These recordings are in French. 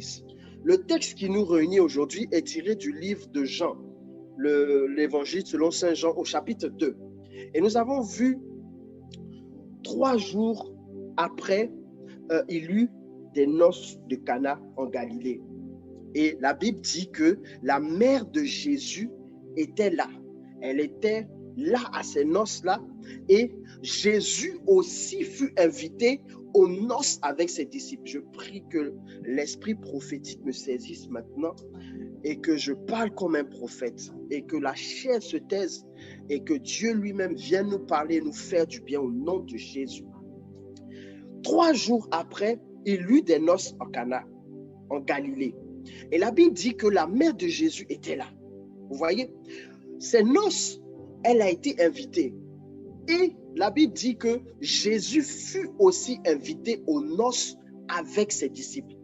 bénisse. Le texte qui nous réunit aujourd'hui est tiré du livre de Jean, l'évangile selon Saint Jean au chapitre 2. Et nous avons vu 3 jours après, il eut des noces de Cana en Galilée. Et la Bible dit que la mère de Jésus était là. Elle était là à ces noces-là. Et Jésus aussi fut invité aux noces avec ses disciples. Je prie que l'esprit prophétique me saisisse maintenant et que je parle comme un prophète et que la chair se taise et que Dieu lui-même vienne nous parler et nous faire du bien au nom de Jésus. 3 jours après, il eut des noces en Cana, en Galilée. Et la Bible dit que la mère de Jésus était là. Vous voyez? Ces noces, elle a été invitée. Et la Bible dit que Jésus fut aussi invité aux noces avec ses disciples.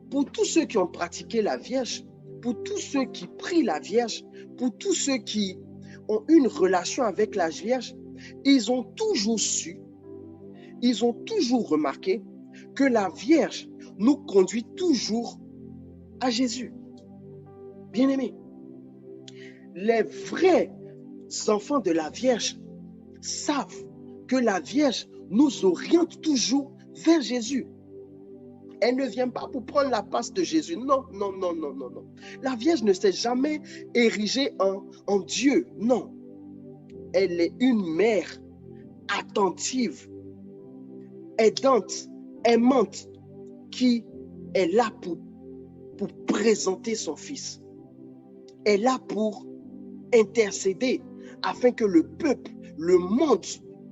Pour tous ceux qui ont pratiqué la Vierge, pour tous ceux qui prient la Vierge, pour tous ceux qui ont une relation avec la Vierge, ils ont toujours su, ils ont toujours remarqué que la Vierge nous conduit toujours à Jésus. Bien-aimés, les vrais enfants de la Vierge savent que la Vierge nous oriente toujours vers Jésus. Elle ne vient pas pour prendre la place de Jésus. Non, non, non, non, non, non. La Vierge ne s'est jamais érigée en Dieu. Non. Elle est une mère attentive, aidante, aimante, qui est là pour présenter son fils. Elle est là pour intercéder afin que le peuple, le monde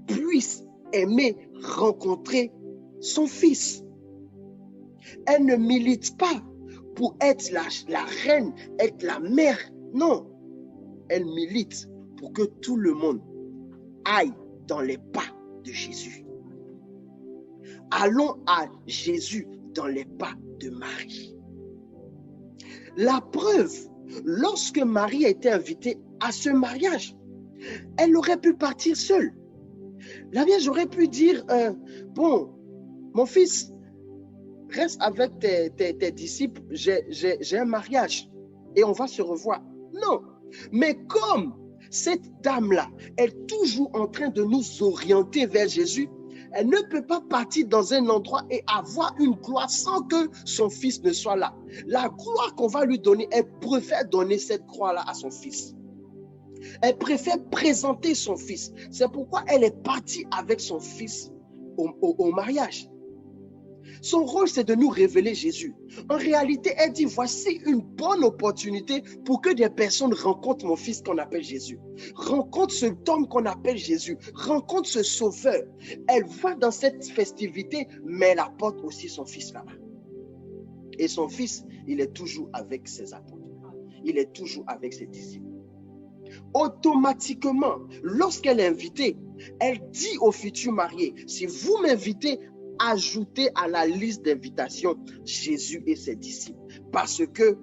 puisse aimer, rencontrer son fils. Elle ne milite pas pour être la reine, être la mère. Non. Elle milite pour que tout le monde aille dans les pas de Jésus. Allons à Jésus dans les pas de Marie. La preuve, lorsque Marie a été invitée à ce mariage, elle aurait pu partir seule. La Vierge aurait pu dire, bon, mon fils, reste avec tes disciples, j'ai un mariage et on va se revoir. Non, mais comme cette dame-là est toujours en train de nous orienter vers Jésus, elle ne peut pas partir dans un endroit et avoir une gloire sans que son fils ne soit là. La gloire qu'on va lui donner, elle préfère donner cette gloire-là à son fils. Elle préfère présenter son fils. C'est pourquoi elle est partie avec son fils au mariage. Son rôle, c'est de nous révéler Jésus. En réalité, elle dit, voici une bonne opportunité pour que des personnes rencontrent mon fils qu'on appelle Jésus. Rencontre cet homme qu'on appelle Jésus. Rencontre ce sauveur. Elle va dans cette festivité, mais elle apporte aussi son fils là-bas. Et son fils, il est toujours avec ses apôtres. Il est toujours avec ses disciples. Automatiquement, lorsqu'elle est invitée, elle dit au futur marié, si vous m'invitez, ajoutez à la liste d'invitation Jésus et ses disciples. Parce que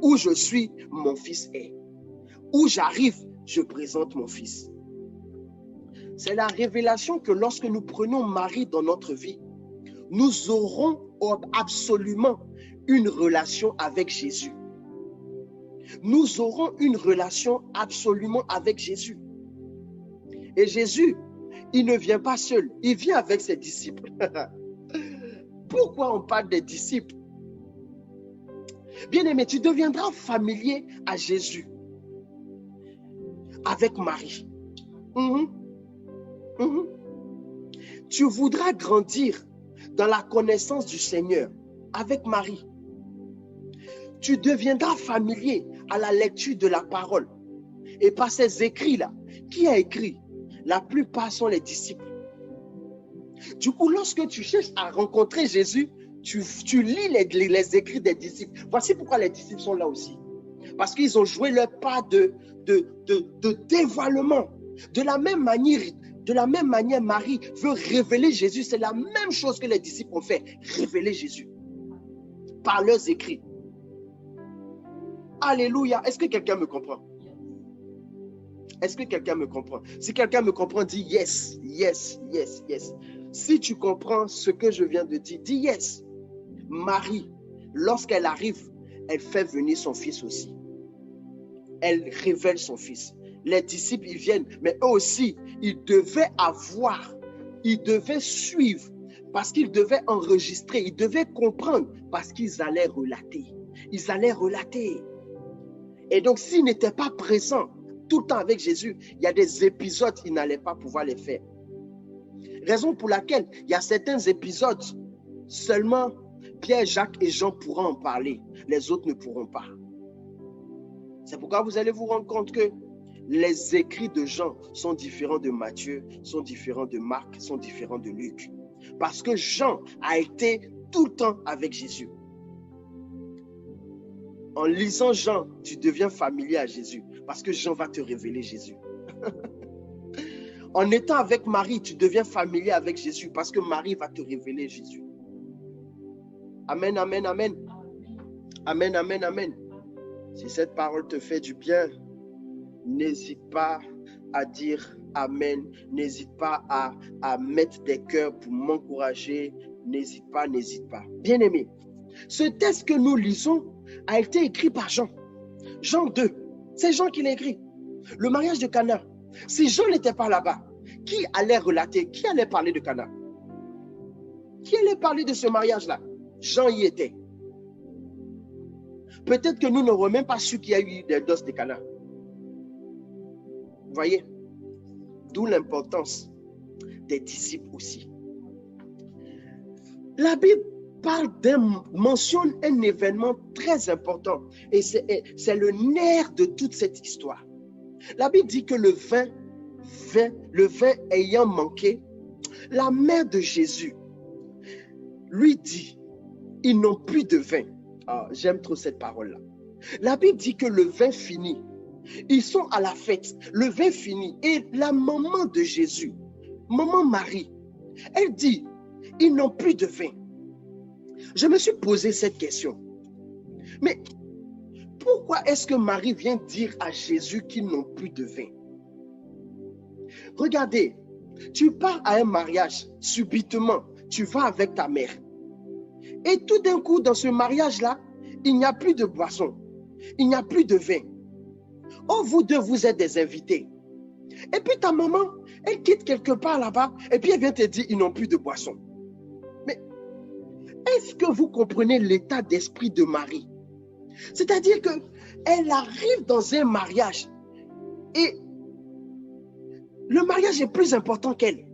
où je suis, mon fils est. Où j'arrive, je présente mon fils. C'est la révélation que lorsque nous prenons Marie dans notre vie, nous aurons absolument une relation avec Jésus. Nous aurons une relation absolument avec Jésus. Et Jésus, il ne vient pas seul, il vient avec ses disciples. Pourquoi on parle des disciples? Bien-aimé, tu deviendras familier à Jésus avec Marie. Tu voudras grandir dans la connaissance du Seigneur avec Marie. Tu deviendras familier à la lecture de la parole. Et par ces écrits-là, qui a écrit? La plupart sont les disciples. Du coup, lorsque tu cherches à rencontrer Jésus, tu lis les écrits des disciples. Voici pourquoi les disciples sont là aussi. Parce qu'ils ont joué leur part de dévoilement. De la même manière, Marie veut révéler Jésus. C'est la même chose que les disciples ont fait. Révéler Jésus. Par leurs écrits. Alléluia. Est-ce que quelqu'un me comprend? Est-ce que quelqu'un me comprend? Si quelqu'un me comprend, dis yes, yes, yes, yes. Si tu comprends ce que je viens de dire, dis yes. Marie lorsqu'elle arrive, elle fait venir son fils aussi. Elle révèle son fils. Les disciples, ils viennent, mais eux aussi, ils devaient avoir, ils devaient suivre, parce qu'ils devaient enregistrer, ils devaient comprendre, parce qu'ils allaient relater. Ils allaient relater. Et donc, s'ils n'étaient pas présents tout le temps avec Jésus, il y a des épisodes, ils n'allaient pas pouvoir les faire. Raison pour laquelle il y a certains épisodes, seulement Pierre, Jacques et Jean pourront en parler. Les autres ne pourront pas. C'est pourquoi vous allez vous rendre compte que les écrits de Jean sont différents de Matthieu, sont différents de Marc, sont différents de Luc. Parce que Jean a été tout le temps avec Jésus. En lisant Jean, tu deviens familier à Jésus. Parce que Jean va te révéler Jésus. En étant avec Marie, tu deviens familier avec Jésus. Parce que Marie va te révéler Jésus. Amen, amen, amen. Amen, amen, amen. Si cette parole te fait du bien, n'hésite pas à dire Amen. N'hésite pas à mettre des cœurs pour m'encourager. N'hésite pas, n'hésite pas. Bien-aimé, ce texte que nous lisons a été écrit par Jean. Jean 2, c'est Jean qui l'a écrit. Le mariage de Cana. Si Jean n'était pas là-bas, qui allait relater, qui allait parler de Cana? Qui allait parler de ce mariage-là? Jean y était. Peut-être que nous n'aurons même pas su qu'il y a eu des noces de Cana. Vous voyez? D'où l'importance des disciples aussi. La Bible mentionne un événement très important et c'est le nerf de toute cette histoire. La Bible dit que le vin ayant manqué, la mère de Jésus lui dit, ils n'ont plus de vin. Ah, j'aime trop cette parole-là. La Bible dit que le vin finit. Ils sont à la fête, le vin finit. Et la maman de Jésus, maman Marie, elle dit, ils n'ont plus de vin. Je me suis posé cette question. Mais pourquoi est-ce que Marie vient dire à Jésus qu'ils n'ont plus de vin? Regardez, tu pars à un mariage, subitement, tu vas avec ta mère. Et tout d'un coup, dans ce mariage-là, il n'y a plus de boisson, il n'y a plus de vin. Oh, vous deux, vous êtes des invités. Et puis ta maman, elle quitte quelque part là-bas, et puis elle vient te dire, ils n'ont plus de boisson. Mais est-ce que vous comprenez l'état d'esprit de Marie? C'est-à-dire qu'elle arrive dans un mariage, et le mariage est plus important qu'elle.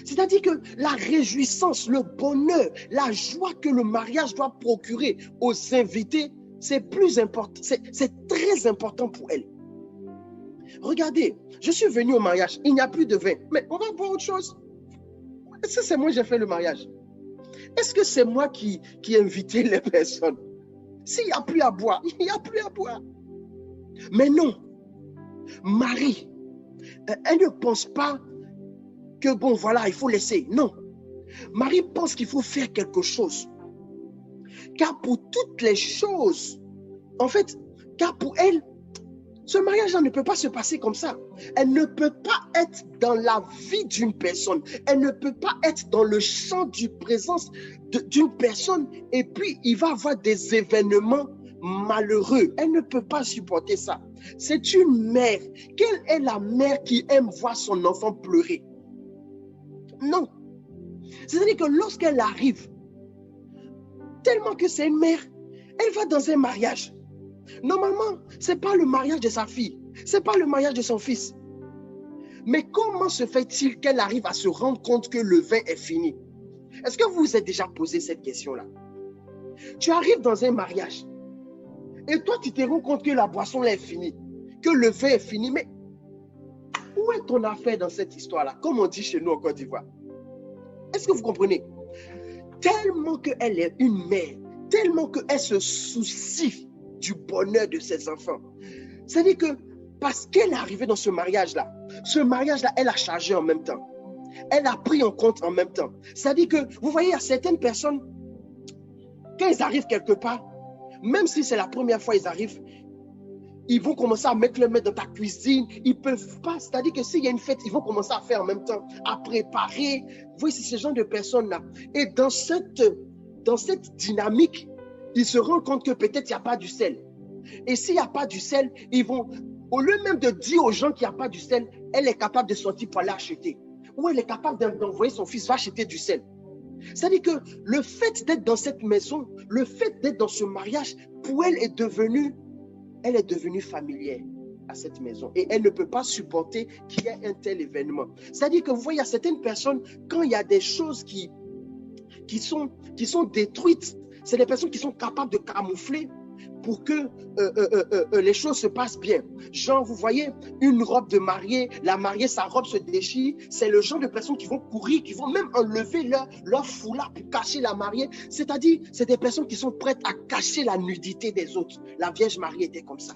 C'est-à-dire que la réjouissance, le bonheur, la joie que le mariage doit procurer aux invités, c'est plus important, c'est très important pour elle. Regardez, je suis venu au mariage, il n'y a plus de vin, mais on va boire autre chose. Est-ce que c'est moi qui ai fait le mariage? Est-ce que c'est moi qui ai invité les personnes? S'il n'y a plus à boire, il n'y a plus à boire. Mais non, Marie, elle ne pense pas que bon, voilà, il faut laisser. Non, Marie pense qu'il faut faire quelque chose. Car pour toutes les choses, en fait, car pour elle, ce mariage-là ne peut pas se passer comme ça. Elle ne peut pas être dans la vie d'une personne. Elle ne peut pas être dans le champ du présence d'une personne et puis il va avoir des événements malheureux. Elle ne peut pas supporter ça. C'est une mère. Quelle est la mère qui aime voir son enfant pleurer? Non. C'est-à-dire que lorsqu'elle arrive, tellement que c'est une mère, elle va dans un mariage. Normalement, ce n'est pas le mariage de sa fille, ce n'est pas le mariage de son fils. Mais comment se fait-il qu'elle arrive à se rendre compte que le vin est fini? Est-ce que vous vous êtes déjà posé cette question-là? Tu arrives dans un mariage et toi, tu te rends compte que la boisson là est finie, que le vin est fini. Mais où est ton affaire dans cette histoire-là? Comme on dit chez nous en Côte d'Ivoire. Est-ce que vous comprenez? Tellement qu'elle est une mère, tellement qu'elle se soucie du bonheur de ses enfants. C'est-à-dire que parce qu'elle est arrivée dans ce mariage-là, elle a chargé en même temps. Elle a pris en compte en même temps. C'est-à-dire que, vous voyez, il y a certaines personnes, quand ils arrivent quelque part, même si c'est la première fois qu'ils arrivent, ils vont commencer à mettre le maître dans ta cuisine. Ils ne peuvent pas. C'est-à-dire que s'il y a une fête, ils vont commencer à faire en même temps, à préparer. Vous voyez, c'est ce genre de personnes-là. Et dans cette dans cette dynamique, ils se rendent compte que peut-être il n'y a pas du sel. Et s'il n'y a pas du sel, ils vont, au lieu même de dire aux gens qu'il n'y a pas du sel, elle est capable de sortir pour aller acheter. Ou elle est capable d'envoyer son fils, va acheter du sel. C'est-à-dire que le fait d'être dans cette maison, le fait d'être dans ce mariage, pour elle est devenue familière à cette maison. Et elle ne peut pas supporter qu'il y ait un tel événement. C'est-à-dire que vous voyez, il y a certaines personnes, quand il y a des choses qui sont détruites, c'est des personnes qui sont capables de camoufler pour que les choses se passent bien. Genre, vous voyez, une robe de mariée, la mariée, sa robe se déchire, c'est le genre de personnes qui vont courir, qui vont même enlever leur foulard pour cacher la mariée. C'est-à-dire, c'est des personnes qui sont prêtes à cacher la nudité des autres. La Vierge Marie était comme ça.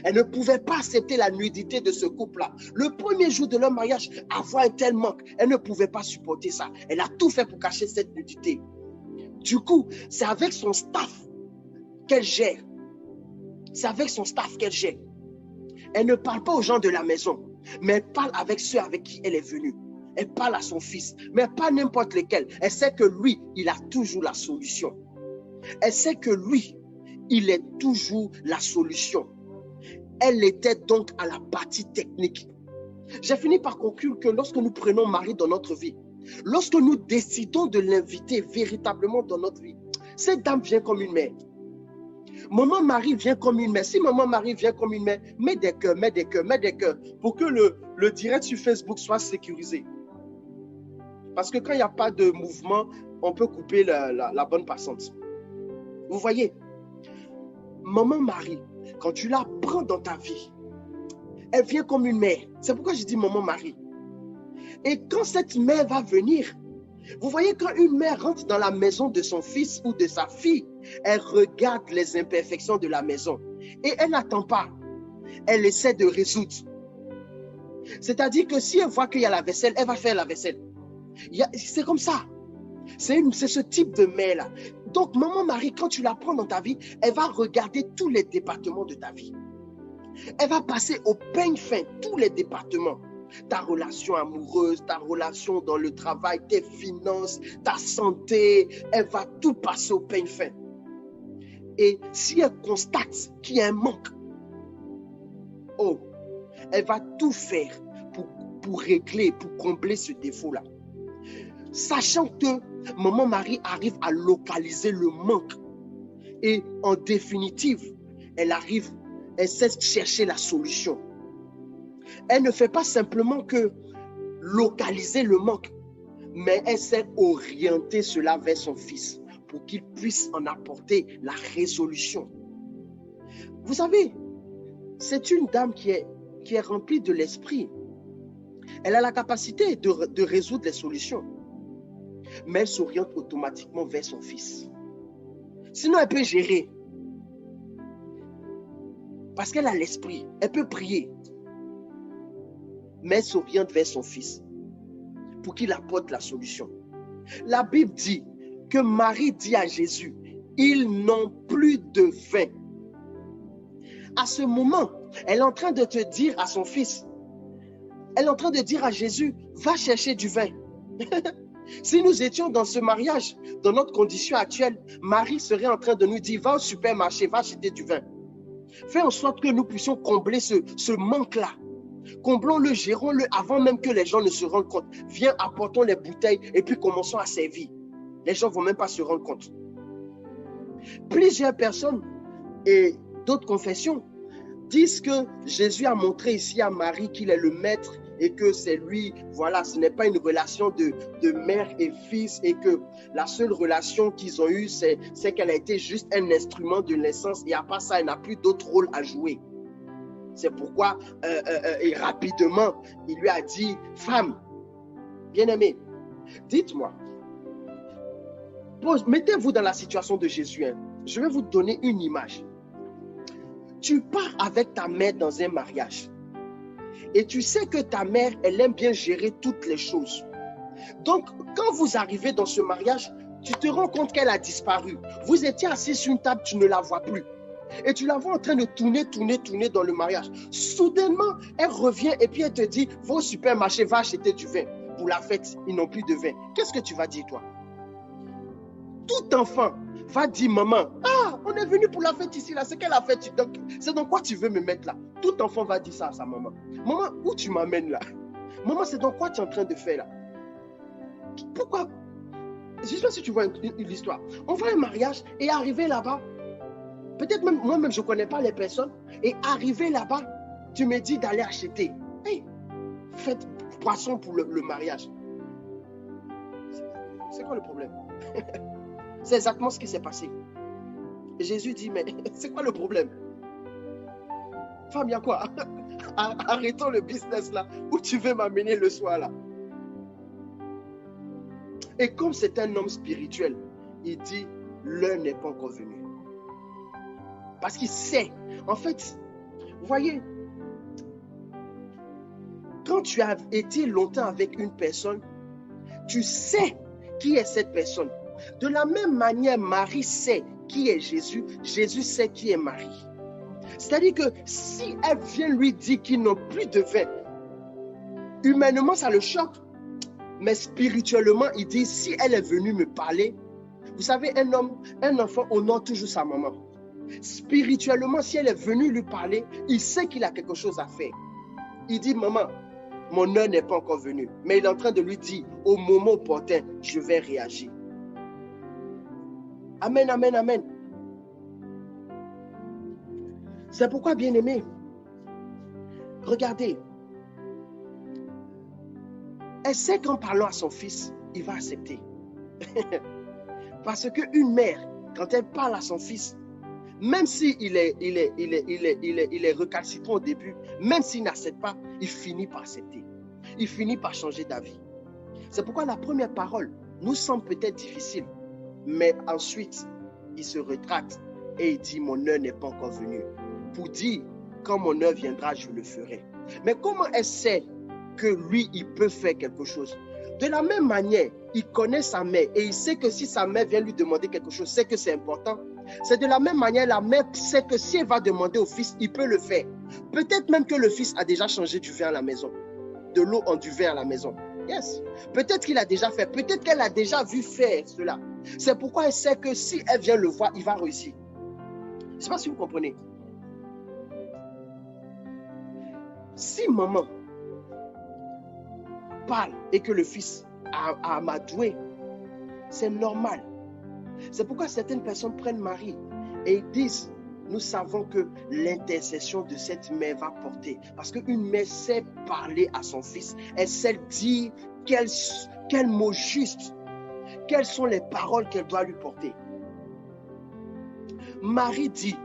Elle ne pouvait pas accepter la nudité de ce couple-là. Le premier jour de leur mariage, avoir un tel manque, elle ne pouvait pas supporter ça. Elle a tout fait pour cacher cette nudité. Du coup, c'est avec son staff qu'elle gère. C'est avec son staff qu'elle gère. Elle ne parle pas aux gens de la maison, mais elle parle avec ceux avec qui elle est venue. Elle parle à son fils, mais pas n'importe lequel. Elle sait que lui, il a toujours la solution. Elle sait que lui, il est toujours la solution. Elle était donc à la partie technique. J'ai fini par conclure que lorsque nous prenons Marie dans notre vie, lorsque nous décidons de l'inviter véritablement dans notre vie, cette dame vient comme une mère. Maman Marie vient comme une mère. Si Maman Marie vient comme une mère, mets des cœurs, mets des cœurs, mets des cœurs pour que le direct sur Facebook soit sécurisé. Parce que quand il n'y a pas de mouvement, on peut couper la bonne passante. Vous voyez, Maman Marie, quand tu la prends dans ta vie, elle vient comme une mère. C'est pourquoi je dis Maman Marie. Et quand cette mère va venir, vous voyez, quand une mère rentre dans la maison de son fils ou de sa fille, elle regarde les imperfections de la maison et elle n'attend pas. Elle essaie de résoudre. C'est-à-dire que si elle voit qu'il y a la vaisselle, elle va faire la vaisselle. C'est comme ça. C'est ce type de mère-là. Donc, Maman Marie, quand tu la prends dans ta vie, elle va regarder tous les départements de ta vie. Elle va passer au peigne fin tous les départements. Ta relation amoureuse, ta relation dans le travail, tes finances, ta santé, elle va tout passer au peigne fin. Et si elle constate qu'il y a un manque, elle va tout faire pour régler, pour combler ce défaut-là. Sachant que Maman Marie arrive à localiser le manque. Et en définitive, elle sait chercher la solution. Elle ne fait pas simplement que localiser le manque, mais elle sait orienter cela vers son fils pour qu'il puisse en apporter la résolution. Vous savez, c'est une dame qui est remplie de l'esprit. Elle a la capacité de résoudre les solutions, mais elle s'oriente automatiquement vers son fils. Sinon, elle peut gérer. Parce qu'elle a l'esprit, elle peut prier. Mais elle s'oriente vers son fils pour qu'il apporte la solution. La Bible dit que Marie dit à Jésus, ils n'ont plus de vin. À ce moment, elle est en train de te dire à son fils, elle est en train de dire à Jésus, va chercher du vin. Si nous étions dans ce mariage, dans notre condition actuelle, Marie serait en train de nous dire, va au supermarché, va acheter du vin. Fais en sorte que nous puissions combler ce manque-là. Comblons-le, gérons-le avant même que les gens ne se rendent compte. Viens, apportons les bouteilles et puis commençons à servir. Les gens ne vont même pas se rendre compte. Plusieurs personnes et d'autres confessions disent que Jésus a montré ici à Marie qu'il est le maître et que c'est lui, voilà, ce n'est pas une relation de mère et fils et que la seule relation qu'ils ont eue, c'est qu'elle a été juste un instrument de naissance et à part ça, elle n'a plus d'autre rôle à jouer. C'est pourquoi, et rapidement, il lui a dit, femme, bien-aimée, dites-moi, mettez-vous dans la situation de Jésus. Je vais vous donner une image. Tu pars avec ta mère dans un mariage. Et tu sais que ta mère, elle aime bien gérer toutes les choses. Donc, quand vous arrivez dans ce mariage, tu te rends compte qu'elle a disparu. Vous étiez assis sur une table, tu ne la vois plus. Et tu la vois en train de tourner dans le mariage. Soudainement, elle revient et puis elle te dit, va au supermarché, va acheter du vin. Pour la fête, ils n'ont plus de vin. Qu'est-ce que tu vas dire, toi? Tout enfant va dire, maman, ah, on est venu pour la fête ici, là, c'est quelle la fête? C'est dans quoi tu veux me mettre là? Tout enfant va dire ça à sa maman. Maman, où tu m'amènes là? Maman, c'est dans quoi tu es en train de faire là? Pourquoi? Je ne sais pas si tu vois l'histoire. On va à un mariage et arriver là-bas, peut-être même moi-même, je ne connais pas les personnes, et arriver là-bas, tu me dis d'aller acheter. Hey, faites poisson pour le mariage. C'est quoi le problème? C'est exactement ce qui s'est passé. Et Jésus dit, mais c'est quoi le problème? Femme, il y a quoi? Arrêtons le business là. Où tu veux m'amener le soir là? Et comme c'est un homme spirituel, il dit, l'heure n'est pas encore venue. Parce qu'il sait. En fait, vous voyez, quand tu as été longtemps avec une personne, tu sais qui est cette personne. De la même manière, Marie sait qui est Jésus, Jésus sait qui est Marie. C'est-à-dire que si elle vient lui dire qu'ils n'ont plus de vin, humainement ça le choque, mais spirituellement il dit, si elle est venue me parler, vous savez, un enfant honore toujours sa maman. Spirituellement, si elle est venue lui parler, il sait qu'il a quelque chose à faire. Il dit, maman, mon heure n'est pas encore venue, mais il est en train de lui dire, au moment opportun, je vais réagir. Amen, amen, amen. C'est pourquoi, bien-aimé, regardez, elle sait qu'en parlant à son fils, il va accepter. Parce qu'une mère, quand elle parle à son fils, même s'il est recalcitrant au début, même s'il n'accepte pas, il finit par accepter. Il finit par changer d'avis. C'est pourquoi la première parole nous semble peut-être difficile, mais ensuite, il se retracte et il dit, mon heure n'est pas encore venue. Pour dire, quand mon heure viendra, je le ferai. Mais comment elle sait que lui, il peut faire quelque chose? De la même manière, il connaît sa mère et il sait que si sa mère vient lui demander quelque chose, c'est que c'est important. C'est de la même manière, la mère sait que si elle va demander au fils, il peut le faire. Peut-être même que le fils a déjà changé du vin à la maison, de l'eau en du vin à la maison. Yes. Peut-être qu'il a déjà fait, peut-être qu'elle a déjà vu faire cela. C'est pourquoi elle sait que si elle vient le voir, il va réussir. Je ne sais pas si vous comprenez. Si maman parle et que le fils a amadoué, c'est normal. C'est pourquoi certaines personnes prennent Marie et ils disent, nous savons que l'intercession de cette mère va porter. Parce qu'une mère sait parler à son fils, elle sait dire quel mot juste, quelles sont les paroles qu'elle doit lui porter. Marie dit,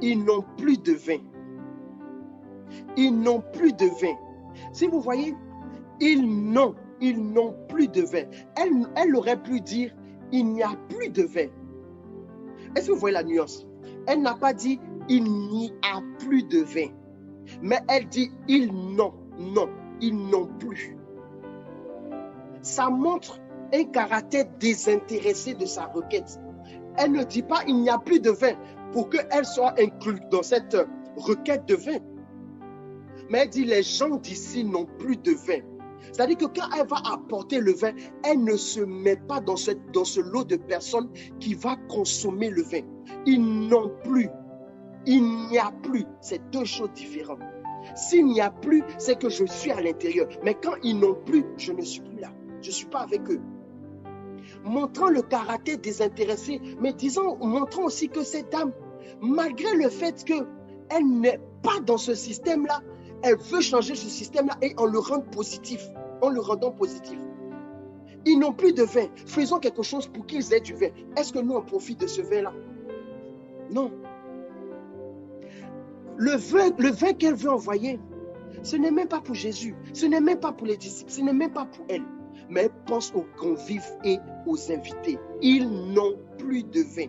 ils n'ont plus de vin. Ils n'ont plus de vin. Si vous voyez, ils n'ont plus de vin. Elle aurait pu dire, il n'y a plus de vin. Est-ce que vous voyez la nuance? Elle n'a pas dit, il n'y a plus de vin. Mais elle dit, ils n'ont plus. Ça montre un caractère désintéressé de sa requête. Elle ne dit pas, il n'y a plus de vin, pour qu'elle soit inclue dans cette requête de vin. Mais elle dit, les gens d'ici n'ont plus de vin. C'est-à-dire que quand elle va apporter le vin, elle ne se met pas dans ce lot de personnes qui va consommer le vin. Ils n'ont plus. Il n'y a plus. C'est deux choses différentes. S'il n'y a plus, c'est que je suis à l'intérieur. Mais quand ils n'ont plus, je ne suis plus là. Je ne suis pas avec eux. Montrant le caractère désintéressé, mais montrant aussi que cette dame, malgré le fait qu'elle n'est pas dans ce système-là, elle veut changer ce système-là et en le rendant positif. Ils n'ont plus de vin. Faisons quelque chose pour qu'ils aient du vin. Est-ce que nous, on profite de ce vin-là? Non. Le vin qu'elle veut envoyer, ce n'est même pas pour Jésus. Ce n'est même pas pour les disciples. Ce n'est même pas pour elle. Mais elle pense aux convives et aux invités. Ils n'ont plus de vin.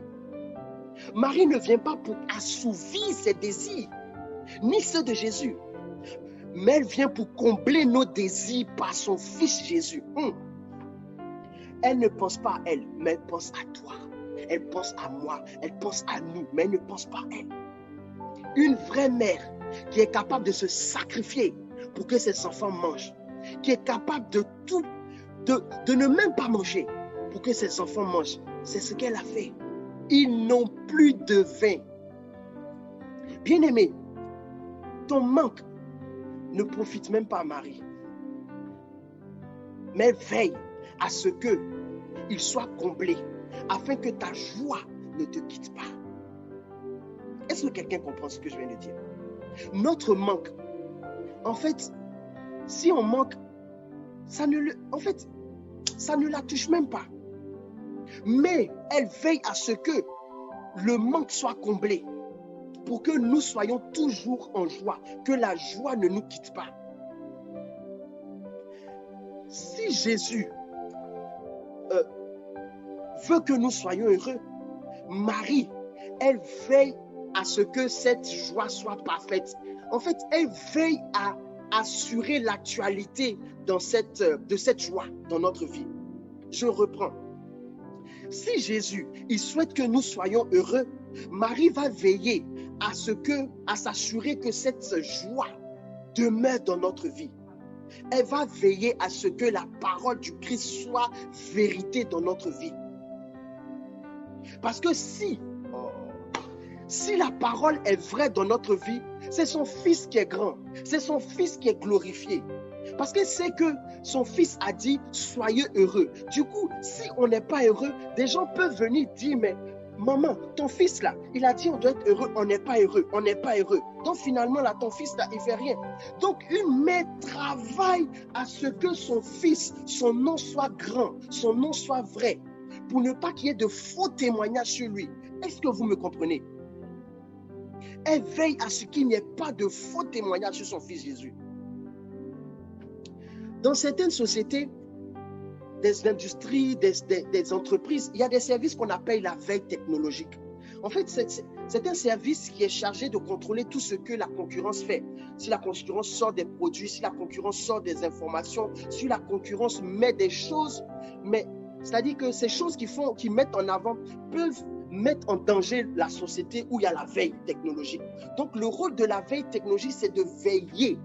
Marie ne vient pas pour assouvir ses désirs, ni ceux de Jésus. Mais elle vient pour combler nos désirs par son Fils Jésus. Elle ne pense pas à elle, mais elle pense à toi. Elle pense à moi, elle pense à nous, mais elle ne pense pas à elle. Une vraie mère qui est capable de se sacrifier pour que ses enfants mangent, qui est capable de ne même pas manger pour que ses enfants mangent. C'est ce qu'elle a fait. Ils n'ont plus de vin. Bien-aimé, ton manque ne profite même pas à Marie. Mais veille à ce qu'il soit comblé, afin que ta joie ne te quitte pas. Est-ce que quelqu'un comprend ce que je viens de dire? Notre manque, en fait, si on manque, ça ne la touche même pas. Mais elle veille à ce que le manque soit comblé, pour que nous soyons toujours en joie, que la joie ne nous quitte pas. Si Jésus veut que nous soyons heureux, Marie, elle veille à ce que cette joie soit parfaite. En fait, elle veille à assurer l'actualité de cette joie dans notre vie. Je reprends. Si Jésus, il souhaite que nous soyons heureux, Marie va veiller à s'assurer que cette joie demeure dans notre vie. Elle va veiller à ce que la parole du Christ soit vérité dans notre vie. Parce que si la parole est vraie dans notre vie, c'est son Fils qui est grand, c'est son Fils qui est glorifié. Parce que c'est que son Fils a dit, soyez heureux. Du coup, si on n'est pas heureux, des gens peuvent venir dire, mais maman, ton fils là, il a dit on doit être heureux, on n'est pas heureux, on n'est pas heureux. Donc finalement là, ton fils là, il fait rien. Donc une mère travaille à ce que son fils, son nom soit grand, son nom soit vrai, pour ne pas qu'il y ait de faux témoignages sur lui. Est-ce que vous me comprenez? Elle veille à ce qu'il n'y ait pas de faux témoignages sur son fils Jésus. Dans certaines sociétés, des industries, des entreprises, il y a des services qu'on appelle la veille technologique. En fait, c'est un service qui est chargé de contrôler tout ce que la concurrence fait. Si la concurrence sort des produits, si la concurrence sort des informations, si la concurrence met des choses, mais c'est-à-dire que ces choses qui mettent en avant peuvent mettre en danger la société où il y a la veille technologique. Donc, le rôle de la veille technologique, c'est de veiller,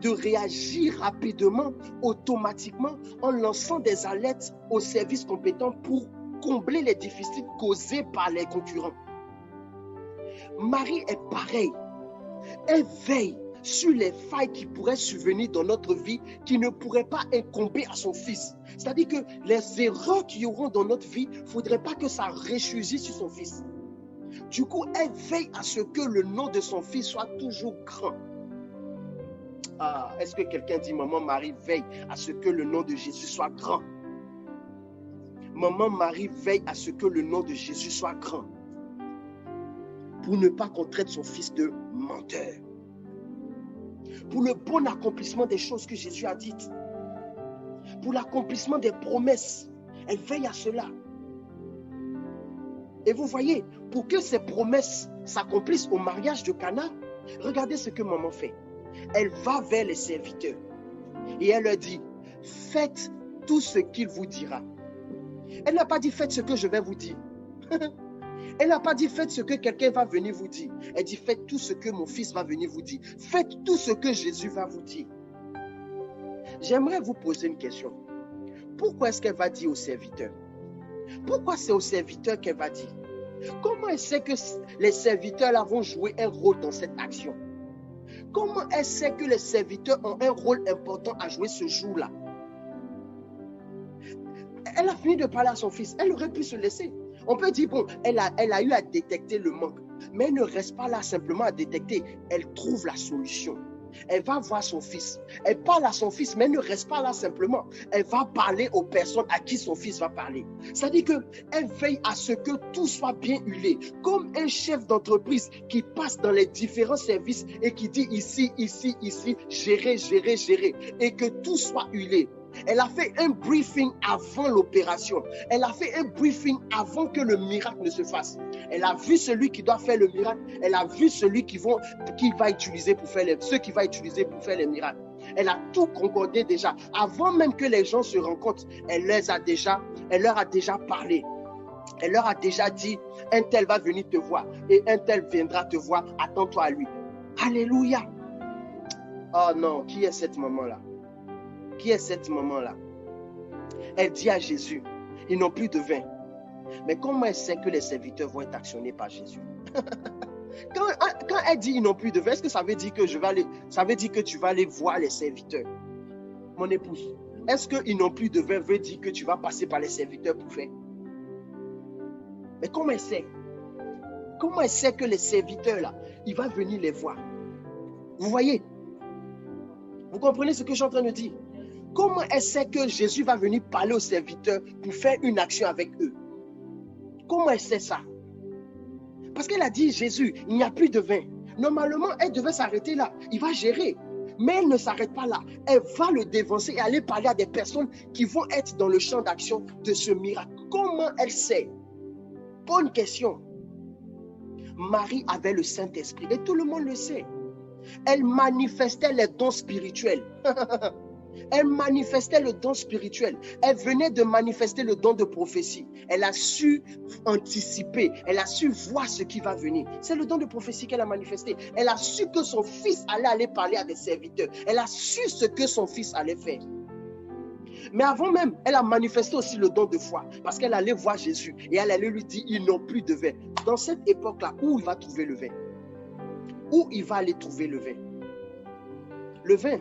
de réagir rapidement, automatiquement, en lançant des alertes aux services compétents pour combler les déficits causés par les concurrents. Marie est pareille. Elle veille sur les failles qui pourraient survenir dans notre vie, qui ne pourraient pas incomber à son fils. C'est-à-dire que les erreurs qu'il y auront dans notre vie, il ne faudrait pas que ça ressurgisse sur son fils. Du coup, elle veille à ce que le nom de son fils soit toujours grand. Ah, est-ce que quelqu'un dit, maman Marie veille à ce que le nom de Jésus soit grand? Maman Marie veille à ce que le nom de Jésus soit grand, pour ne pas qu'on traite son fils de menteur. Pour le bon accomplissement des choses que Jésus a dites. Pour l'accomplissement des promesses. Elle veille à cela. Et vous voyez, pour que ces promesses s'accomplissent au mariage de Cana, regardez ce que maman fait. Elle va vers les serviteurs et elle leur dit, faites tout ce qu'il vous dira. Elle n'a pas dit, faites ce que je vais vous dire. Elle n'a pas dit, faites ce que quelqu'un va venir vous dire. Elle dit, faites tout ce que mon fils va venir vous dire. Faites tout ce que Jésus va vous dire. J'aimerais vous poser une question. Pourquoi est-ce qu'elle va dire aux serviteurs? Pourquoi c'est aux serviteurs qu'elle va dire? Comment elle sait que les serviteurs là vont jouer un rôle dans cette action? Comment elle sait que les serviteurs ont un rôle important à jouer ce jour-là? Elle a fini de parler à son fils. Elle aurait pu se laisser. On peut dire, bon, elle a eu à détecter le manque. Mais elle ne reste pas là simplement à détecter. Elle trouve la solution. Elle va voir son fils. Elle parle à son fils, mais elle ne reste pas là simplement. Elle va parler aux personnes à qui son fils va parler. C'est-à-dire qu'elle veille à ce que tout soit bien huilé. Comme un chef d'entreprise qui passe dans les différents services et qui dit ici, ici, ici, gérer, gérer, gérer. Et que tout soit huilé. Elle a fait un briefing avant l'opération. Elle a fait un briefing avant que le miracle ne se fasse. Elle a vu celui qui doit faire le miracle. Elle a vu celui qui va utiliser pour faire ceux qui va utiliser pour faire les miracles. Elle a tout concordé déjà. Avant même que les gens se rencontrent, elle leur a déjà parlé. Elle leur a déjà dit, un tel va venir te voir et un tel viendra te voir. Attends-toi à lui. Alléluia. Oh non, qui est cette maman-là? Qui est cette maman-là? Elle dit à Jésus, ils n'ont plus de vin. Mais comment elle sait que les serviteurs vont être actionnés par Jésus? Quand elle dit ils n'ont plus de vin, est-ce que ça veut dire que ça veut dire que tu vas aller voir les serviteurs? Mon épouse, est-ce qu'ils n'ont plus de vin veut dire que tu vas passer par les serviteurs pour faire? Mais comment elle sait? Comment elle sait que les serviteurs là, il va venir les voir? Vous voyez? Vous comprenez ce que je suis en train de dire? Comment elle sait que Jésus va venir parler aux serviteurs pour faire une action avec eux? Comment elle sait ça? Parce qu'elle a dit, Jésus, il n'y a plus de vin. Normalement, elle devait s'arrêter là. Il va gérer. Mais elle ne s'arrête pas là. Elle va le dévancer et aller parler à des personnes qui vont être dans le champ d'action de ce miracle. Comment elle sait? Bonne question. Marie avait le Saint-Esprit et tout le monde le sait. Elle manifestait les dons spirituels. Elle manifestait le don spirituel. Elle venait de manifester le don de prophétie. Elle a su anticiper. Elle a su voir ce qui va venir. C'est le don de prophétie qu'elle a manifesté. Elle a su que son fils allait aller parler à des serviteurs. Elle a su ce que son fils allait faire. Mais avant même, elle a manifesté aussi le don de foi. Parce qu'elle allait voir Jésus. Et elle allait lui dire, ils n'ont plus de vin. Dans cette époque-là, où il va trouver le vin? Où il va aller trouver le vin? Le vin,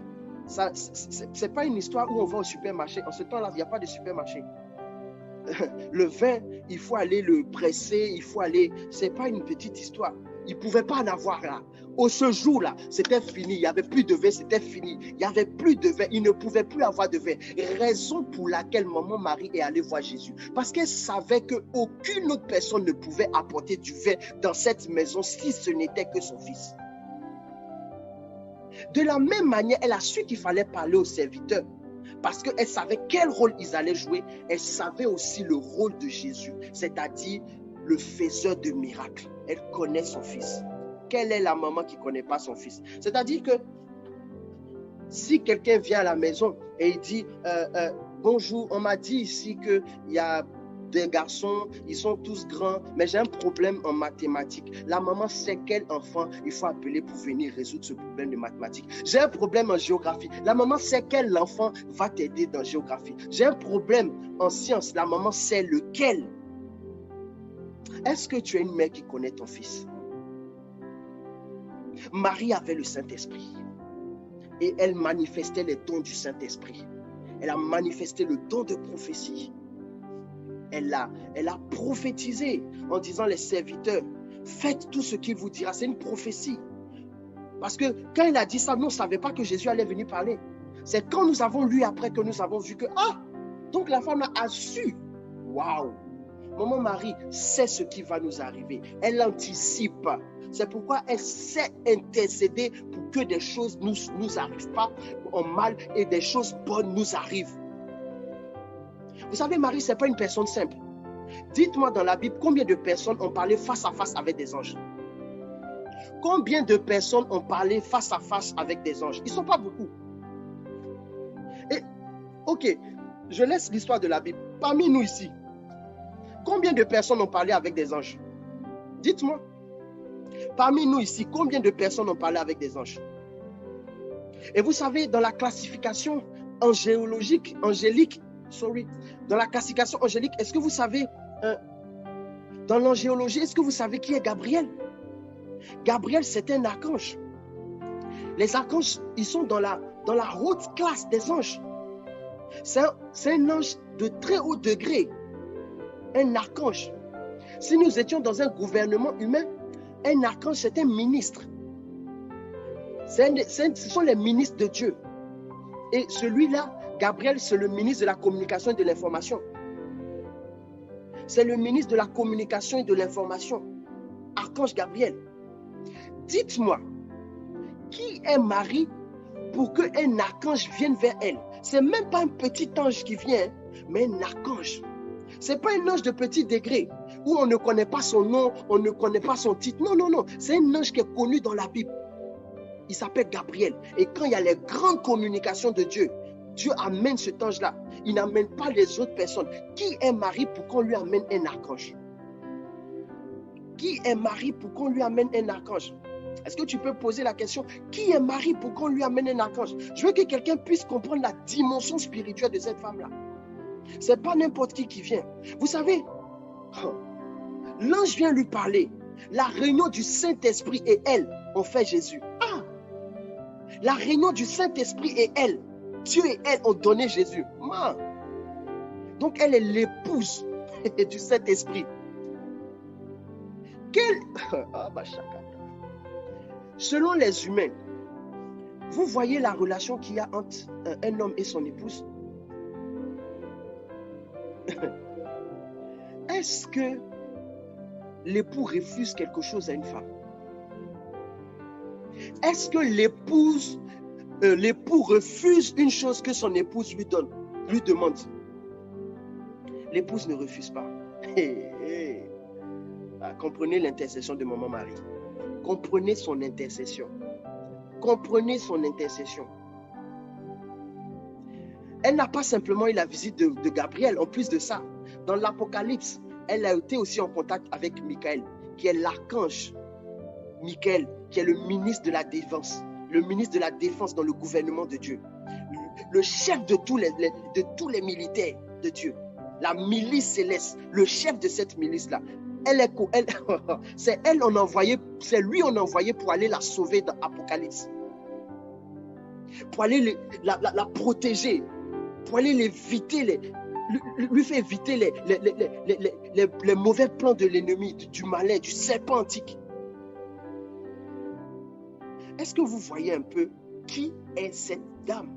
ce n'est pas une histoire où on va au supermarché. En ce temps-là, il n'y a pas de supermarché. Le vin, il faut aller le presser, il faut aller... Ce n'est pas une petite histoire. Il ne pouvait pas en avoir là. Ce jour-là, c'était fini. Il n'y avait plus de vin, c'était fini. Il n'y avait plus de vin. Il ne pouvait plus avoir de vin. Raison pour laquelle maman Marie est allée voir Jésus. Parce qu'elle savait qu'aucune autre personne ne pouvait apporter du vin dans cette maison si ce n'était que son fils. De la même manière, elle a su qu'il fallait parler aux serviteurs parce qu'elle savait quel rôle ils allaient jouer. Elle savait aussi le rôle de Jésus, c'est-à-dire le faiseur de miracles. Elle connaît son fils. Quelle est la maman qui ne connaît pas son fils? C'est-à-dire que si quelqu'un vient à la maison et il dit bonjour, on m'a dit ici qu'il y a des garçons, ils sont tous grands, mais j'ai un problème en mathématiques. La maman sait quel enfant il faut appeler pour venir résoudre ce problème de mathématiques. J'ai un problème en géographie. La maman sait quel enfant va t'aider dans géographie. J'ai un problème en sciences. La maman sait lequel. Est-ce que tu es une mère qui connaît ton fils? Marie avait le Saint-Esprit et elle manifestait les dons du Saint-Esprit. Elle a manifesté le don de prophétie. Elle a prophétisé en disant les serviteurs, faites tout ce qu'il vous dira. C'est une prophétie. Parce que quand elle a dit ça, nous ne savions pas que Jésus allait venir parler. C'est quand nous avons lu après que nous avons vu que, donc la femme a su. Waouh! Maman Marie sait ce qui va nous arriver. Elle anticipe. C'est pourquoi elle sait intercéder pour que des choses ne nous arrivent pas en mal et des choses bonnes nous arrivent. Vous savez, Marie, ce n'est pas une personne simple. Dites-moi dans la Bible, combien de personnes ont parlé face à face avec des anges? Combien de personnes ont parlé face à face avec des anges? Ils ne sont pas beaucoup. Et, ok, je laisse l'histoire de la Bible. Parmi nous ici, combien de personnes ont parlé avec des anges? Dites-moi. Parmi nous ici, combien de personnes ont parlé avec des anges? Et vous savez, dans la classification angélique, dans la classification angélique, est-ce que vous savez, dans l'angéologie, est-ce que vous savez qui est Gabriel? Gabriel, c'est un archange. Les archanges, ils sont dans la haute classe des anges. C'est un ange de très haut degré, un archange. Si nous étions dans un gouvernement humain, un archange, c'est un ministre. Ce sont les ministres de Dieu. Et celui-là, Gabriel, c'est le ministre de la communication et de l'information. C'est le ministre de la communication et de l'information. Archange Gabriel. Dites-moi, qui est Marie pour qu'un archange vienne vers elle? Ce n'est même pas un petit ange qui vient, mais un archange. Ce n'est pas un ange de petit degré, où on ne connaît pas son nom, on ne connaît pas son titre. Non, non, non. C'est un ange qui est connu dans la Bible. Il s'appelle Gabriel. Et quand il y a les grandes communications de Dieu, Dieu amène cet ange-là. Il n'amène pas les autres personnes. Qui est Marie pour qu'on lui amène un archange? Qui est Marie pour qu'on lui amène un archange? Est-ce que tu peux poser la question, qui est Marie pour qu'on lui amène un archange? Je veux que quelqu'un puisse comprendre la dimension spirituelle de cette femme-là. Ce n'est pas n'importe qui vient. Vous savez, L'ange vient lui parler. La réunion du Saint-Esprit et elle ont fait Jésus. Ah! La réunion du Saint-Esprit et elle, Dieu et elle ont donné Jésus. Man. Donc elle est l'épouse du Saint-Esprit. Selon les humains, vous voyez la relation qu'il y a entre un homme et son épouse? Est-ce que l'époux refuse quelque chose à une femme? Est-ce que l'époux refuse une chose que son épouse lui demande? L'épouse ne refuse pas. Comprenez l'intercession de Maman Marie. Comprenez son intercession. Comprenez son intercession. Elle n'a pas simplement eu la visite de Gabriel. En plus de ça, dans l'Apocalypse, elle a été aussi en contact avec Michael, qui est l'archange. Michael, qui est le ministre de la Défense. Le ministre de la Défense dans le gouvernement de Dieu. Le chef de tous les militaires de Dieu. La milice céleste. Le chef de cette milice-là. C'est lui on a envoyé pour aller la sauver dans l'Apocalypse. Pour aller la protéger. Pour aller l'éviter, lui faire éviter les mauvais plans de l'ennemi, du malin, du serpent antique. Est-ce que vous voyez un peu qui est cette dame?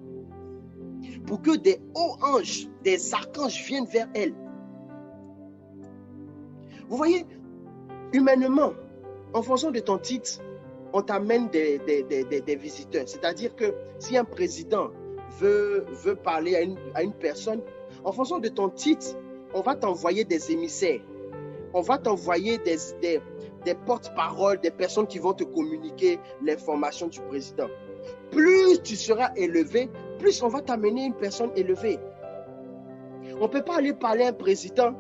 Pour que des hauts anges, des archanges viennent vers elle. Vous voyez, humainement, en fonction de ton titre, on t'amène des visiteurs. C'est-à-dire que si un président veut parler à une personne, en fonction de ton titre, on va t'envoyer des émissaires. On va t'envoyer des porte-paroles, des personnes qui vont te communiquer l'information du président. Plus tu seras élevé, plus on va t'amener une personne élevée. On ne peut pas aller parler à un président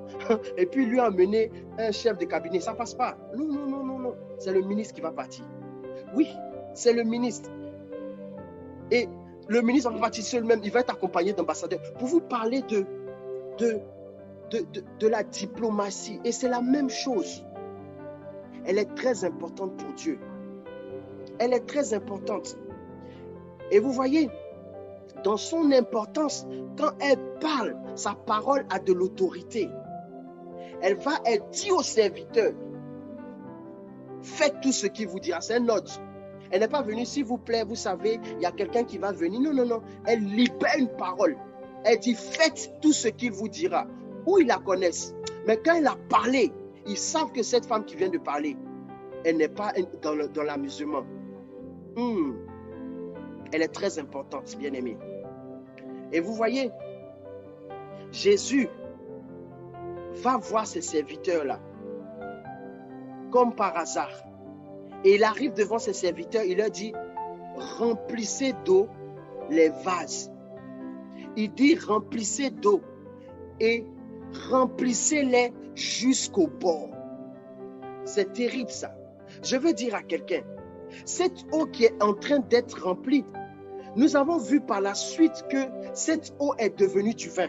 et puis lui amener un chef de cabinet. Ça ne passe pas. Non. C'est le ministre qui va partir. Oui, c'est le ministre. Et le ministre va partir seul même. Il va être accompagné d'ambassadeurs pour vous parler de la diplomatie. Et c'est la même chose. Elle est très importante pour Dieu. Elle est très importante. Et vous voyez, dans son importance, quand elle parle, sa parole a de l'autorité. Elle dit au serviteur, faites tout ce qu'il vous dira. C'est un ordre. Elle n'est pas venue, s'il vous plaît, vous savez, il y a quelqu'un qui va venir. Non. Elle libère une parole. Elle dit, faites tout ce qu'il vous dira. Ou ils la connaissent. Mais quand elle a parlé, ils savent que cette femme qui vient de parler, elle n'est pas dans l'amusement. Elle est très importante, bien-aimée. Et vous voyez, Jésus va voir ses serviteurs-là, comme par hasard. Et il arrive devant ses serviteurs, il leur dit, remplissez d'eau les vases. Il dit, remplissez d'eau et remplissez-les jusqu'au bord. C'est terrible ça. Je veux dire à quelqu'un, cette eau qui est en train d'être remplie, nous avons vu par la suite que cette eau est devenue du vin.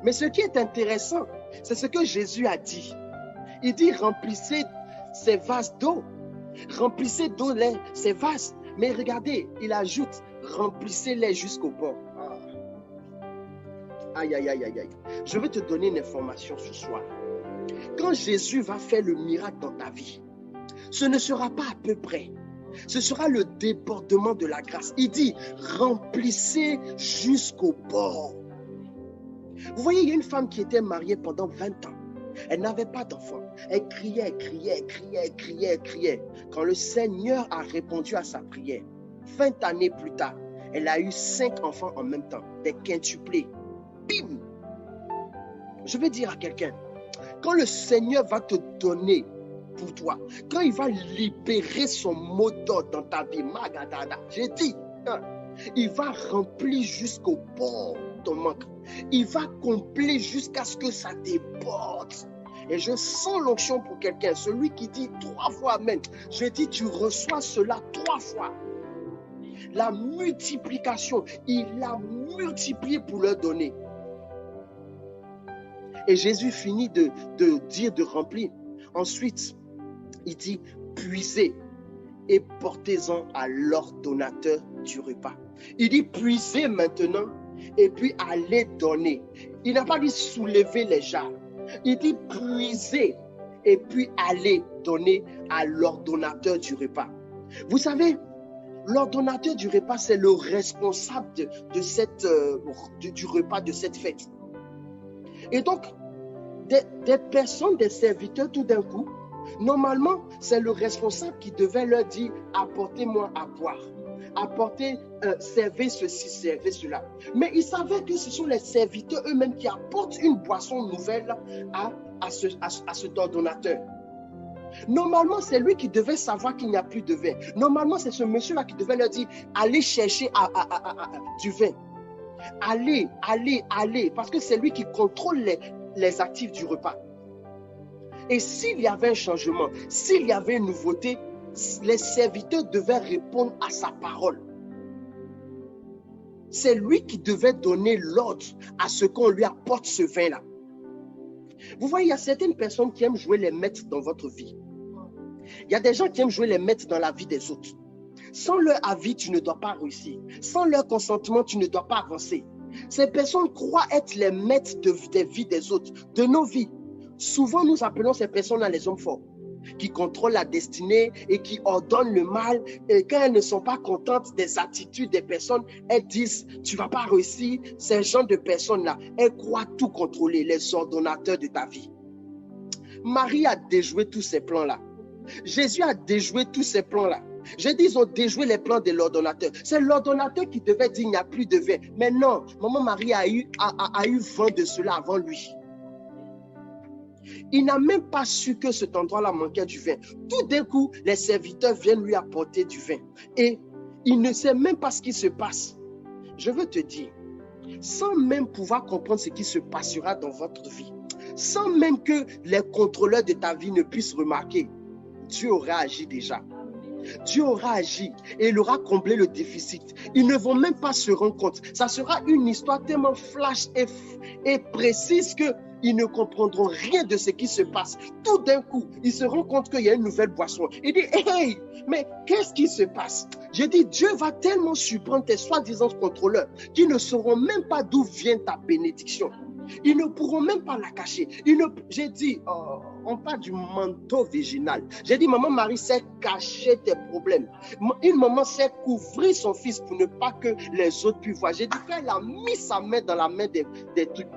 Mais ce qui est intéressant, c'est ce que Jésus a dit. Il dit, remplissez ces vases d'eau. Remplissez d'eau ces vases. Mais regardez, il ajoute, remplissez-les jusqu'au bord. Aïe. Je vais te donner une information ce soir. Quand Jésus va faire le miracle dans ta vie, ce ne sera pas à peu près. Ce sera le débordement de la grâce. Il dit, remplissez jusqu'au bord. Vous voyez, il y a une femme qui était mariée pendant 20 ans. Elle n'avait pas d'enfant. Elle criait. Quand le Seigneur a répondu à sa prière, 20 années plus tard, elle a eu 5 enfants en même temps, des quintuplés. Bim! Je vais dire à quelqu'un, quand le Seigneur va te donner pour toi, quand il va libérer son mot d'ordre dans ta vie, Magadada, j'ai dit, il va remplir jusqu'au bord ton manque. Il va combler jusqu'à ce que ça déborde. Et je sens l'onction pour quelqu'un, celui qui dit 3 fois Amen. Je dis, tu reçois cela 3 fois. La multiplication, il l'a multiplié pour leur donner. Et Jésus finit de dire, de remplir. Ensuite, il dit, puisez et portez-en à l'ordonnateur du repas. Il dit, puisez maintenant et puis allez donner. Il n'a pas dit soulever les jarres. Il dit, puisez et puis allez donner à l'ordonnateur du repas. Vous savez, l'ordonnateur du repas, c'est le responsable du repas de cette fête. Et donc, des personnes, des serviteurs, tout d'un coup, normalement, c'est le responsable qui devait leur dire, apportez-moi à boire. Servez ceci, servez cela. Mais ils savaient que ce sont les serviteurs eux-mêmes qui apportent une boisson nouvelle à cet ordonnateur. Normalement, c'est lui qui devait savoir qu'il n'y a plus de vin. Normalement, c'est ce monsieur-là qui devait leur dire, allez chercher du vin. Allez, parce que c'est lui qui contrôle les actifs du repas. Et s'il y avait un changement, s'il y avait une nouveauté, les serviteurs devaient répondre à sa parole. C'est lui qui devait donner l'ordre à ce qu'on lui apporte ce vin-là. Vous voyez, il y a certaines personnes qui aiment jouer les maîtres dans votre vie. Il y a des gens qui aiment jouer les maîtres dans la vie des autres. Sans leur avis, tu ne dois pas réussir. Sans leur consentement, tu ne dois pas avancer. Ces personnes croient être les maîtres des vies des autres, de nos vies. Souvent, nous appelons ces personnes les hommes forts, qui contrôlent la destinée et qui ordonnent le mal. Et quand elles ne sont pas contentes des attitudes des personnes, elles disent, tu ne vas pas réussir. Ces genre de personnes-là, elles croient tout contrôler, les ordonnateurs de ta vie. Marie a déjoué tous ces plans-là. Jésus a déjoué tous ces plans-là. J'ai dit, ils ont déjoué les plans de l'ordonnateur. C'est l'ordonnateur qui devait dire, il n'y a plus de vin. Mais non, maman Marie a eu vent de cela avant lui. Il n'a même pas su que cet endroit-là manquait du vin. Tout d'un coup, les serviteurs viennent lui apporter du vin. Et il ne sait même pas ce qui se passe. Je veux te dire, sans même pouvoir comprendre ce qui se passera dans votre vie, sans même que les contrôleurs de ta vie ne puissent remarquer, Dieu aura agi déjà. Dieu aura agi et il aura comblé le déficit. Ils ne vont même pas se rendre compte. Ça sera une histoire tellement flash et précise qu'ils ne comprendront rien de ce qui se passe. Tout d'un coup, ils se rendent compte qu'il y a une nouvelle boisson. Ils disent, hey, mais qu'est-ce qui se passe? J'ai dit, Dieu va tellement surprendre tes soi-disant contrôleurs qu'ils ne sauront même pas d'où vient ta bénédiction. Ils ne pourront même pas la cacher. J'ai dit, on parle du manteau virginal. J'ai dit, maman Marie sait cacher tes problèmes. Une maman sait couvrir son fils pour ne pas que les autres puissent voir. J'ai dit, quand elle a mis sa main dans la main des trucs,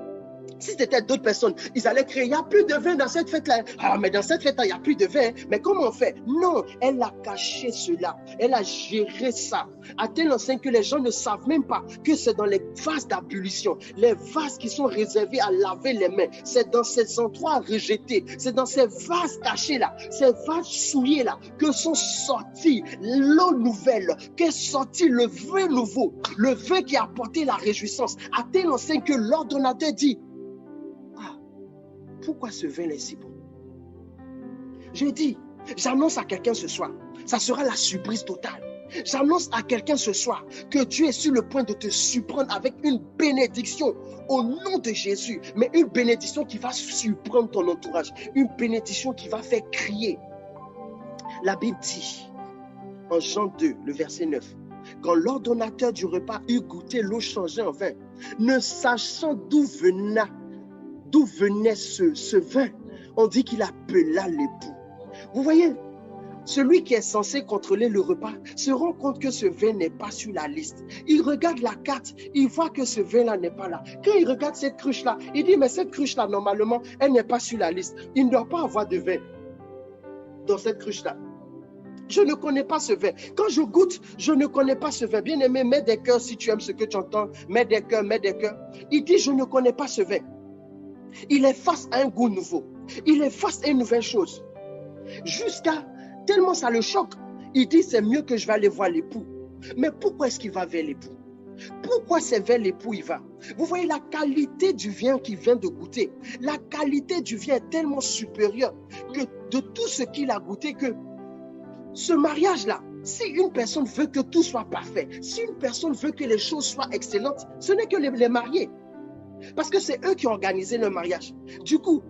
si c'était d'autres personnes, ils allaient crier, il n'y a plus de vin dans cette fête-là. Ah, mais dans cette fête-là, il n'y a plus de vin. Mais comment on fait? Non, elle a caché cela. Elle a géré ça. À tel enseigne que les gens ne savent même pas que c'est dans les vases d'ablution, les vases qui sont réservés à laver les mains. C'est dans ces endroits rejetés. C'est dans ces vases cachés-là, ces vases souillés-là, que sont sortis l'eau nouvelle, qu'est sorti le vin nouveau, le vin qui a apporté la réjouissance. À tel enseigne que l'ordonnateur dit, pourquoi ce vin est si bon? Je dis, j'annonce à quelqu'un ce soir, ça sera la surprise totale. J'annonce à quelqu'un ce soir que Dieu est sur le point de te surprendre avec une bénédiction au nom de Jésus, mais une bénédiction qui va surprendre ton entourage, une bénédiction qui va faire crier. La Bible dit, en Jean 2, le verset 9, quand l'ordonnateur du repas eut goûté l'eau changée en vin, ne sachant d'où venait ce vin, on dit qu'il appela l'époux. Vous voyez, celui qui est censé contrôler le repas se rend compte que ce vin n'est pas sur la liste. Il regarde la carte, il voit que ce vin-là n'est pas là. Quand il regarde cette cruche-là, il dit, mais cette cruche-là, normalement, elle n'est pas sur la liste. Il ne doit pas avoir de vin dans cette cruche-là. Je ne connais pas ce vin. Quand je goûte, je ne connais pas ce vin. Bien-aimé, mets des cœurs si tu aimes ce que tu entends. Mets des cœurs, mets des cœurs. Il dit, je ne connais pas ce vin. Il est face à un goût nouveau. Il est face à une nouvelle chose. Jusqu'à tellement ça le choque. Il dit, c'est mieux que je vais aller voir l'époux. Mais pourquoi est-ce qu'il va vers l'époux? Pourquoi c'est vers l'époux il va? Vous voyez la qualité du vin qu'il vient de goûter. La qualité du vin est tellement supérieure que de tout ce qu'il a goûté, que ce mariage-là, si une personne veut que tout soit parfait, si une personne veut que les choses soient excellentes, ce n'est que les mariés. Parce que c'est eux qui ont organisé le mariage. Du coup,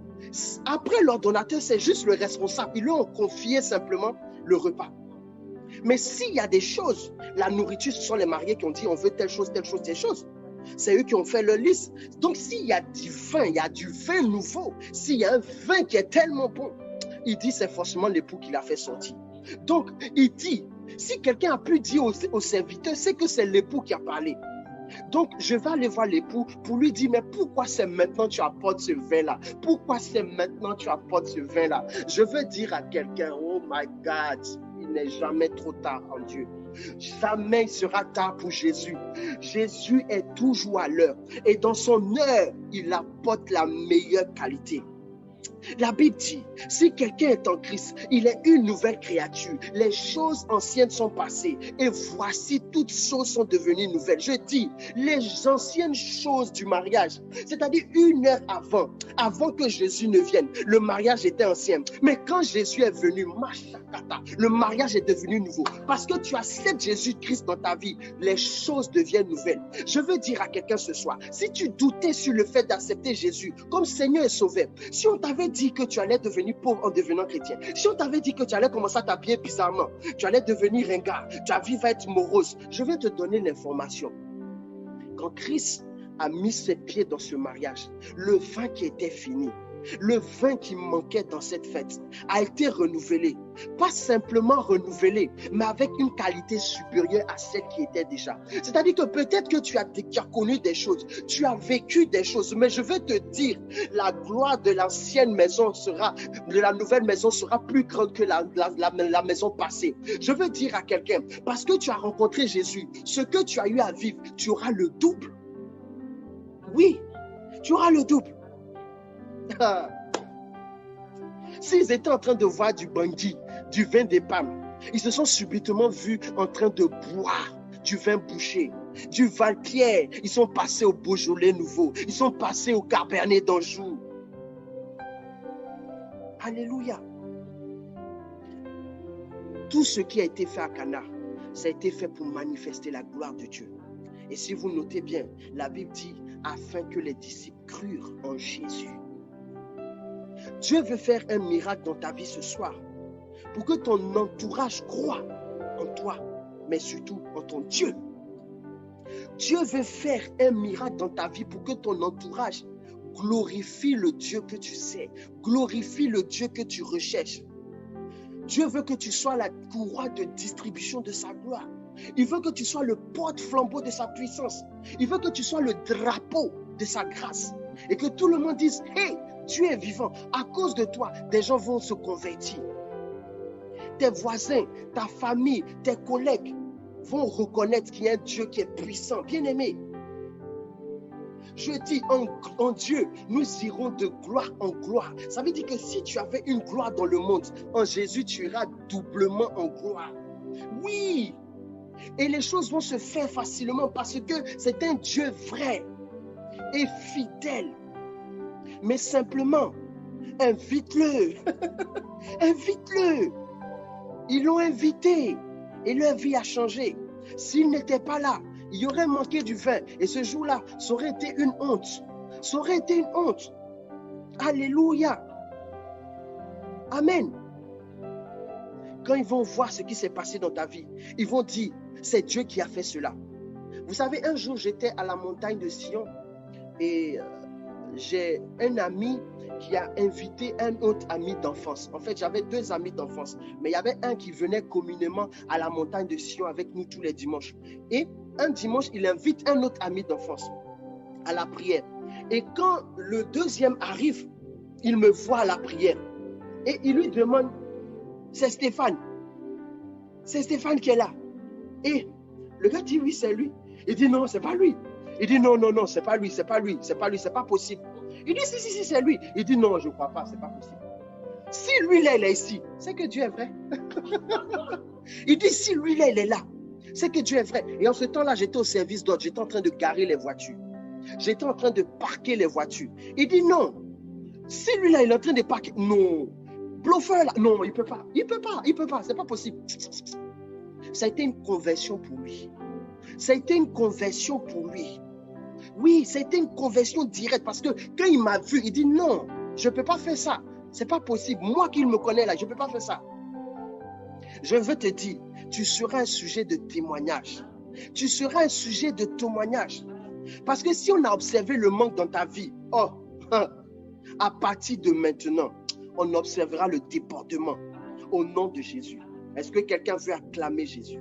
après l'ordonnateur, c'est juste le responsable. Ils lui ont confié simplement le repas. Mais s'il y a des choses, la nourriture, ce sont les mariés qui ont dit on veut telle chose, telle chose, telle chose. C'est eux qui ont fait leur liste. Donc, s'il y a du vin, il y a du vin nouveau. S'il y a un vin qui est tellement bon, il dit c'est forcément l'époux qui l'a fait sortir. Donc, il dit, si quelqu'un a pu dire au serviteur, c'est que c'est l'époux qui a parlé. Donc, je vais aller voir l'époux pour lui dire, mais pourquoi c'est maintenant que tu apportes ce vin-là? Pourquoi c'est maintenant que tu apportes ce vin-là? Je veux dire à quelqu'un, oh my God, il n'est jamais trop tard en Dieu. Jamais il sera tard pour Jésus. Jésus est toujours à l'heure. Et dans son heure, il apporte la meilleure qualité. La Bible dit, si quelqu'un est en Christ, il est une nouvelle créature. Les choses anciennes sont passées et voici toutes choses sont devenues nouvelles. Je dis, les anciennes choses du mariage, c'est-à-dire une heure avant que Jésus ne vienne, le mariage était ancien. Mais quand Jésus est venu, le mariage est devenu nouveau. Parce que tu acceptes Jésus-Christ dans ta vie, les choses deviennent nouvelles. Je veux dire à quelqu'un ce soir, si tu doutais sur le fait d'accepter Jésus comme Seigneur et Sauveur, si on t'avait dit que tu allais devenir pauvre en devenant chrétien, si on t'avait dit que tu allais commencer à t'habiller bizarrement, tu allais devenir ringard, ta vie va être morose, je vais te donner l'information. Quand Christ a mis ses pieds dans ce mariage, le vin qui était fini, le vin qui manquait dans cette fête a été renouvelé. Pas simplement renouvelé, mais avec une qualité supérieure à celle qui était déjà. C'est-à-dire que peut-être que tu as connu des choses, tu as vécu des choses, mais je veux te dire, la gloire de l'ancienne maison de la nouvelle maison sera plus grande que la maison passée. Je veux dire à quelqu'un, parce que tu as rencontré Jésus, ce que tu as eu à vivre, tu auras le double. Oui, tu auras le double. S'ils étaient en train de voir du bangui, du vin des pommes, ils se sont subitement vus en train de boire du vin bouché, du Val-Pierre. Ils sont passés au Beaujolais nouveau, ils sont passés au Cabernet d'Anjou. Alléluia. Tout ce qui a été fait à Cana, ça a été fait pour manifester la gloire de Dieu. Et si vous notez bien, la Bible dit afin que les disciples crurent en Jésus. Dieu veut faire un miracle dans ta vie ce soir pour que ton entourage croie en toi, mais surtout en ton Dieu. Dieu veut faire un miracle dans ta vie pour que ton entourage glorifie le Dieu que tu sais, glorifie le Dieu que tu recherches. Dieu veut que tu sois la courroie de distribution de sa gloire. Il veut que tu sois le porte-flambeau de sa puissance. Il veut que tu sois le drapeau de sa grâce. Et que tout le monde dise, hey, Dieu est vivant. À cause de toi, des gens vont se convertir. Tes voisins, ta famille, tes collègues vont reconnaître qu'il y a un Dieu qui est puissant. Bien-aimé, je dis en Dieu, nous irons de gloire en gloire. Ça veut dire que si tu avais une gloire dans le monde, en Jésus, tu iras doublement en gloire. Oui, et les choses vont se faire facilement parce que c'est un Dieu vrai et fidèle. Mais simplement, invite-le. Invite-le. Ils l'ont invité et leur vie a changé. S'il n'était pas là, il y aurait manqué du vin. Et ce jour-là, ça aurait été une honte. Ça aurait été une honte. Alléluia. Amen. Quand ils vont voir ce qui s'est passé dans ta vie, ils vont dire, c'est Dieu qui a fait cela. Vous savez, un jour, j'étais à la montagne de Sion et j'ai un ami qui a invité un autre ami d'enfance. En fait, j'avais deux amis d'enfance, mais il y avait un qui venait communément à la montagne de Sion avec nous tous les dimanches. Et un dimanche, il invite un autre ami d'enfance à la prière. Et quand le deuxième arrive, il me voit à la prière et il lui demande, c'est Stéphane. C'est Stéphane qui est là. Et le gars dit, oui, c'est lui. Il dit, non, c'est pas lui. Il dit, non, non, non, c'est pas lui, c'est pas lui, c'est pas lui, c'est pas possible. Il dit, si, c'est lui. Il dit, non, je ne crois pas, c'est pas possible. Si lui, là, il est ici, c'est que Dieu est vrai. Il dit, si lui, là, il est là, c'est que Dieu est vrai. Et en ce temps-là, j'étais au service d'ordre, j'étais en train de garer les voitures. J'étais en train de parquer les voitures. Il dit, non, si lui, là, il est en train de parquer, non. Bluffeur, là, non, il ne peut pas, c'est pas possible. Ça a été une conversion pour lui. Ça a été une conversion pour lui. Oui, c'était une conversion directe parce que quand il m'a vu, il dit non, je ne peux pas faire ça. Ce n'est pas possible. Moi qui me connais là, je ne peux pas faire ça. Je veux te dire, tu seras un sujet de témoignage. Tu seras un sujet de témoignage. Parce que si on a observé le manque dans ta vie, oh, à partir de maintenant, on observera le débordement au nom de Jésus. Est-ce que quelqu'un veut acclamer Jésus?